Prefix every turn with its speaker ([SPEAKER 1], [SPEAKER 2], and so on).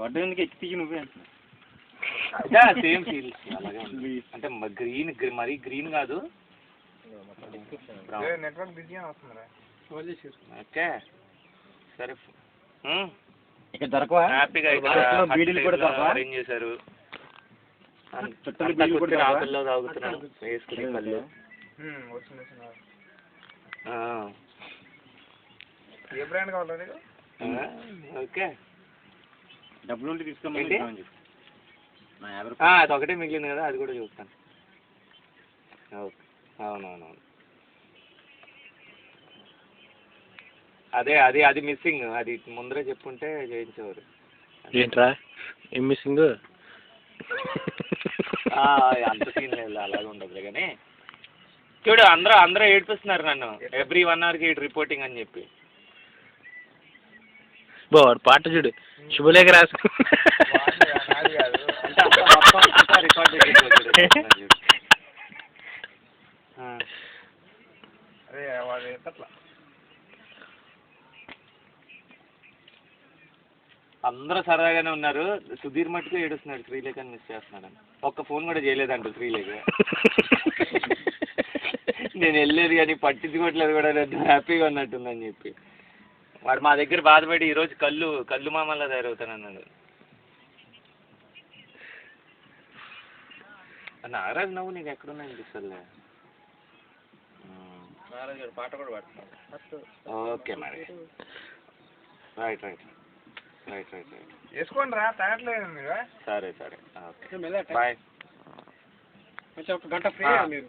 [SPEAKER 1] చూడడానికి ఎక్కి నువ్వే
[SPEAKER 2] సేమ్ ఫీల్ అలాగే అంటే గ్రీన్ మరీ గ్రీన్ కాదు.
[SPEAKER 1] నెట్వర్క్ బిజీ వస్తుందిరా.
[SPEAKER 2] ఓకే సరే.
[SPEAKER 1] ఇక్కడ దొరకవా?
[SPEAKER 2] హ్యాపీగా అరేంజ్ చేశారు. ఆకుల్లో తాగుతున్నాం వేసుకుని కళ్ళు.
[SPEAKER 1] ఏ బ్రాండ్ కావాలి?
[SPEAKER 2] ఓకే
[SPEAKER 1] డబ్బులు ఉంటే తీసుకోమని.
[SPEAKER 2] అది ఒకటే మిగిలింది కదా, అది కూడా చూస్తాను. ఓకే అవునవునవును. అది మిస్సింగ్. అది ముందరే చెప్పుంటే చేయించేవారు.
[SPEAKER 3] ఏంట్రా ఏం మిస్సింగ్?
[SPEAKER 2] అంత సీన్ లేదు, అలాగే ఉండదు. కానీ చూడు అందరూ ఏడిపిస్తున్నారు నన్ను ఎవ్రీ 1 hourకి రిపోర్టింగ్ అని చెప్పి.
[SPEAKER 3] వాడు పాట చూడు, శుభలేఖ రాసు.
[SPEAKER 2] అందరూ సరదాగానే ఉన్నారు. సుధీర్ మట్టుకు ఏడుస్తున్నాడు శ్రీలేఖని మిస్ చేస్తున్నాడని. ఒక్క ఫోన్ కూడా చేయలేదంట శ్రీలేఖ. నేను వెళ్ళలేదు కానీ పట్టించుకోవట్లేదు కూడా, హ్యాపీగా ఉన్నట్టుందని చెప్పి. వాడు మా దగ్గర బాధపడి ఈరోజు కళ్ళు మామల్లా తయారవుతానన్నాడు. నాగరాజు నవ్వు నీకు ఎక్కడున్నా అనిపిస్తుందిలే.
[SPEAKER 1] పాట కూడా పాడుతున్నాడు.
[SPEAKER 2] ఓకే మరి రైట్
[SPEAKER 1] వేసుకోండి రా, తగ్గట్లేదు మీరు.
[SPEAKER 2] సరే ఓకే బాయ్.
[SPEAKER 1] కొంచెం 1 గంట ఫ్రీ మీరు.